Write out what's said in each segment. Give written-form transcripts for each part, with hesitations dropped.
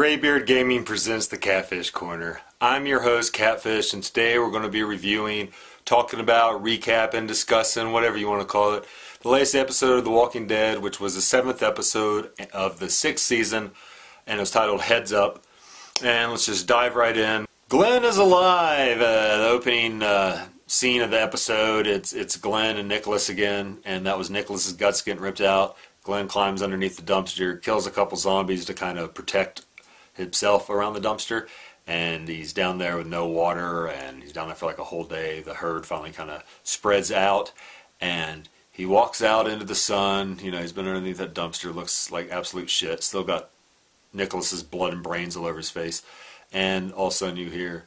Greybeard Gaming presents the CaTFisH Corner. I'm your host, CaTFisH, and today we're going to be reviewing, talking about, recapping, discussing, whatever you want to call it, the latest episode of The Walking Dead, which was the 7th episode of the 6th season, and it was titled Heads Up. And let's just dive right in. Glenn is alive! The opening scene of the episode, it's Glenn and Nicholas again, and that was Nicholas's guts getting ripped out. Glenn climbs underneath the dumpster, kills a couple zombies to kind of protect himself around the dumpster, and he's down there with no water, and he's down there for like a whole day. The herd finally kind of spreads out, and he walks out into the sun. You know, he's been underneath that dumpster, looks like absolute shit, still got Nicholas's blood and brains all over his face, and all of a sudden you hear,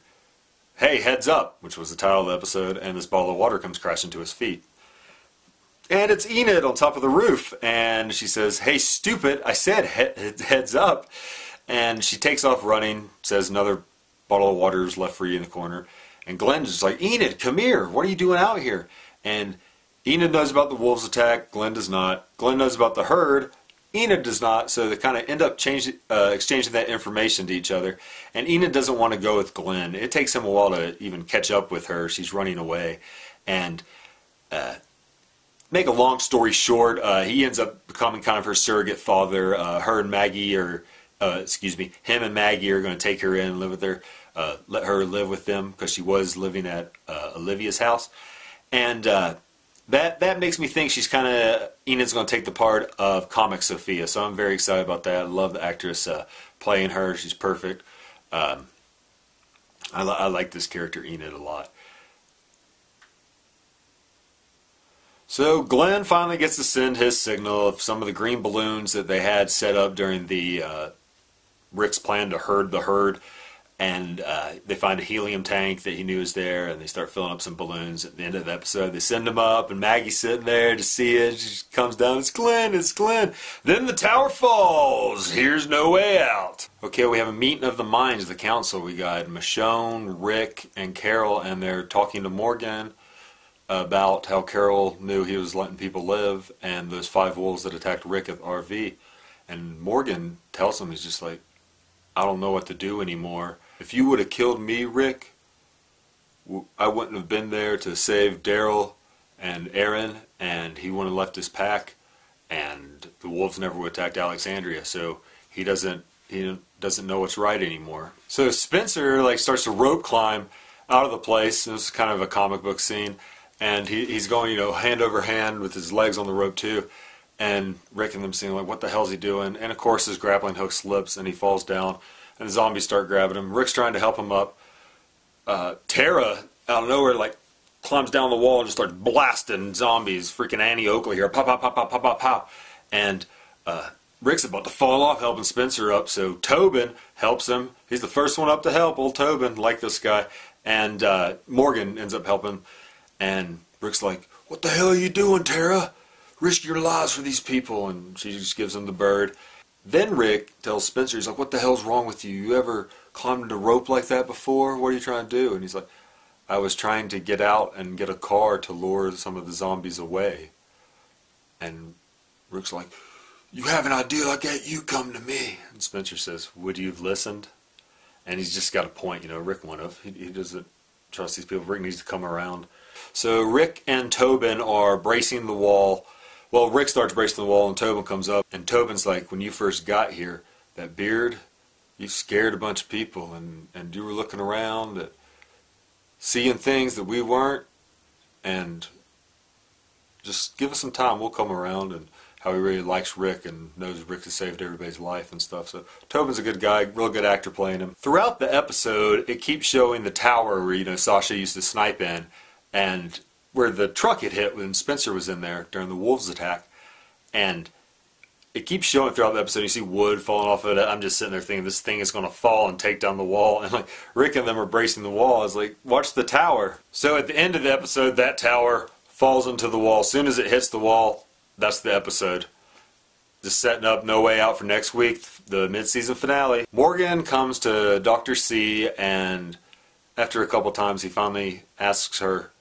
"Hey, heads up," which was the title of the episode, and this bottle of water comes crashing to his feet. And it's Enid on top of the roof, and she says, "Hey, stupid, I said heads up." And she takes off running, says another bottle of water is left for you in the corner. And Glenn's just like, "Enid, come here, what are you doing out here?" And Enid knows about the wolves attack, Glenn does not. Glenn knows about the herd, Enid does not, so they kind of end up exchanging that information to each other. And Enid doesn't want to go with Glenn. It takes him a while to even catch up with her. She's running away. And make a long story short, he ends up becoming kind of her surrogate father. Him and Maggie are going to take her in and live with her, let her live with them because she was living at Olivia's house. And that makes me think she's kind of, Enid's going to take the part of Comic Sophia, so I'm very excited about that. I love the actress playing her. She's perfect. I like this character Enid a lot. So Glenn finally gets to send his signal of some of the green balloons that they had set up during the Rick's plan to herd the herd, and they find a helium tank that he knew was there, and they start filling up some balloons. At the end of the episode, they send him up, and Maggie's sitting there to see it. She comes down, "It's Glenn, it's Glenn." Then the tower falls. Here's no way out. Okay, we have a meeting of the minds, the council. We got Michonne, Rick, and Carol, and they're talking to Morgan about how Carol knew he was letting people live, and those 5 wolves that attacked Rick at the RV. And Morgan tells him, he's just like, "I don't know what to do anymore. If you would have killed me, Rick, I wouldn't have been there to save Daryl and Aaron, and he wouldn't have left his pack, and the wolves never would have attacked Alexandria, so he doesn't know what's right anymore." So Spencer starts to rope climb out of the place. This is kind of a comic book scene, and he's going, hand over hand with his legs on the rope too. And Rick and them seeing like, what the hell's he doing? And of course his grappling hook slips and he falls down, and the zombies start grabbing him. Rick's trying to help him up. Tara out of nowhere climbs down the wall and just starts blasting zombies. Freaking Annie Oakley here, pop pop pop pop pop pop pop. And Rick's about to fall off helping Spencer up, so Tobin helps him. He's the first one up to help. Old Tobin, like this guy. And Morgan ends up helping, and Rick's like, "What the hell are you doing, Tara? Risk your lives for these people." And she just gives him the bird. Then Rick tells Spencer, he's like, "What the hell's wrong with you? You ever climbed a rope like that before? What are you trying to do?" And he's like, "I was trying to get out and get a car to lure some of the zombies away." And Rick's like, "You have an idea like that, you come to me." And Spencer says, "Would you have listened?" And he's just got a point, Rick wouldn't have. He doesn't trust these people. Rick needs to come around. So Rick and Tobin are bracing the wall. Well, Rick starts bracing the wall, and Tobin comes up. And Tobin's like, "When you first got here, that beard, you scared a bunch of people, and you were looking around at seeing things that we weren't. And just give us some time, we'll come around." And how he really likes Rick and knows Rick has saved everybody's life and stuff. So Tobin's a good guy, real good actor playing him. Throughout the episode, it keeps showing the tower where Sasha used to snipe in, and where the truck had hit when Spencer was in there during the wolves attack. And it keeps showing throughout the episode. You see wood falling off of it. I'm just sitting there thinking this thing is going to fall and take down the wall. And Rick and them are bracing the wall. I was like, watch the tower. So at the end of the episode, that tower falls into the wall. As soon as it hits the wall, that's the episode. Just setting up No Way Out for next week, the mid-season finale. Morgan comes to Dr. C, and after a couple times he finally asks her,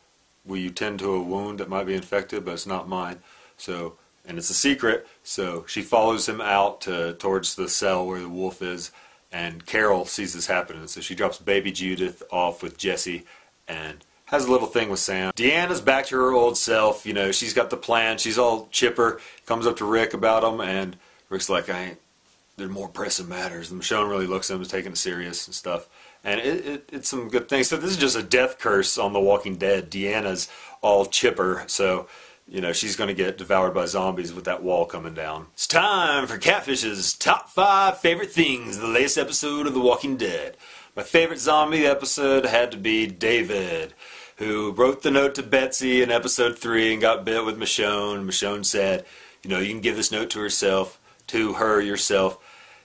"Will you tend to a wound that might be infected, but it's not mine?" And it's a secret, so she follows him out towards the cell where the wolf is, and Carol sees this happening, so she drops baby Judith off with Jesse and has a little thing with Sam. Deanna's back to her old self. You know, she's got the plan. She's all chipper. Comes up to Rick about them, and Rick's like, there's more pressing matters. And Michonne really looks at him as taking it serious and stuff. And it's some good things. So this is just a death curse on The Walking Dead. Deanna's all chipper, so you know she's going to get devoured by zombies with that wall coming down. It's time for CaTFisH's top 5 favorite things in the latest episode of The Walking Dead. My favorite zombie episode had to be David, who wrote the note to Betsy in episode 3 and got bit with Michonne. Michonne said, you know, you can give this note to her yourself.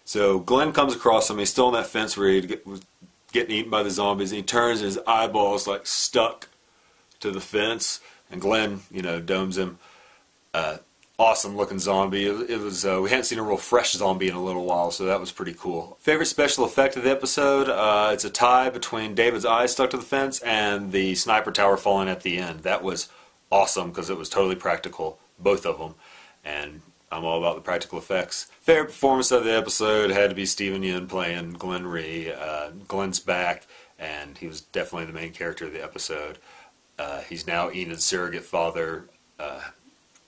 So Glenn comes across him. He's still on that fence where he was getting eaten by the zombies, and he turns and his eyeballs like stuck to the fence, and Glenn, you know, domes him. Awesome looking zombie. It was we hadn't seen a real fresh zombie in a little while, so that was pretty cool. Favorite special effect of the episode, it's a tie between David's eyes stuck to the fence and the sniper tower falling at the end. That was awesome because it was totally practical, both of them, and I'm all about the practical effects. Favorite performance of the episode had to be Steven Yeun playing Glenn Rhee. Glenn's back, and he was definitely the main character of the episode. He's now Enid's surrogate father.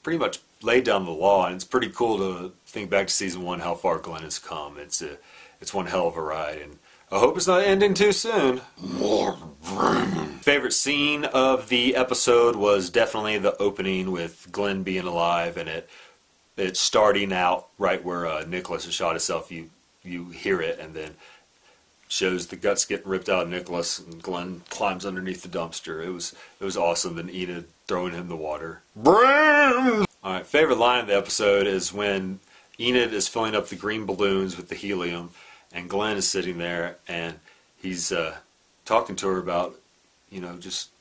Pretty much laid down the law, and it's pretty cool to think back to season 1 how far Glenn has come. It's one hell of a ride, and I hope it's not ending too soon. Favorite scene of the episode was definitely the opening with Glenn being alive, and it's starting out right where Nicholas has shot himself. You hear it, and then shows the guts getting ripped out of Nicholas, and Glenn climbs underneath the dumpster. It was awesome. And Enid throwing him in the water. Alright, favorite line of the episode is when Enid is filling up the green balloons with the helium, and Glenn is sitting there, and he's talking to her about, you know, just,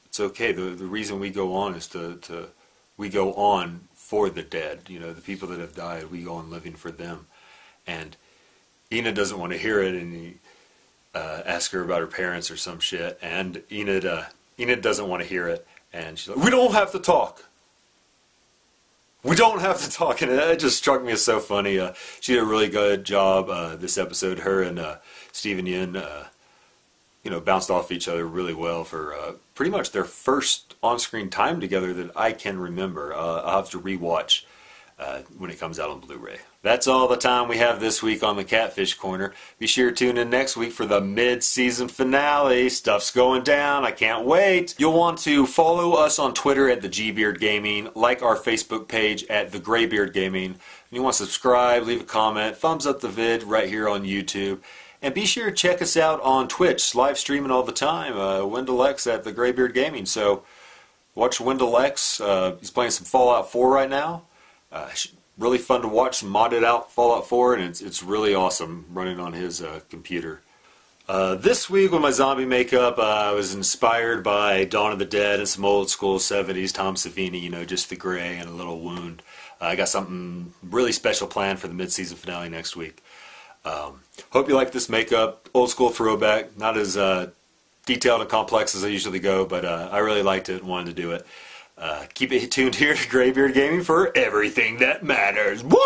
it's okay. The reason we go on is we go on for the dead. You know, the people that have died, we go on living for them. And Enid doesn't want to hear it, and he asks her about her parents or some shit, and Enid doesn't want to hear it, and she's like, we don't have to talk. We don't have to talk. And it just struck me as so funny. She did a really good job this episode. Her and Steven Yeun, you know, bounced off each other really well for pretty much their first on-screen time together that I can remember. I'll have to rewatch when it comes out on Blu-ray. That's all the time we have this week on the CaTFisH Corner. Be sure to tune in next week for the mid-season finale. Stuff's going down. I can't wait. You'll want to follow us on Twitter at the Greybeard Gaming, like our Facebook page at the Greybeard Gaming. And you want to subscribe, leave a comment, thumbs up the vid right here on YouTube. And be sure to check us out on Twitch, live streaming all the time. Wendell X at the Greybeard Gaming. So watch Wendell X. He's playing some Fallout 4 right now. Really fun to watch some modded out Fallout 4, and it's really awesome running on his computer. This week with my zombie makeup, I was inspired by Dawn of the Dead and some old school 70s Tom Savini, you know, just the gray and a little wound. I got something really special planned for the mid-season finale next week. Hope you like this makeup. Old school throwback, not as detailed and complex as I usually go, but I really liked it and wanted to do it. Keep it tuned here to Greybeard Gaming for everything that matters. Wah!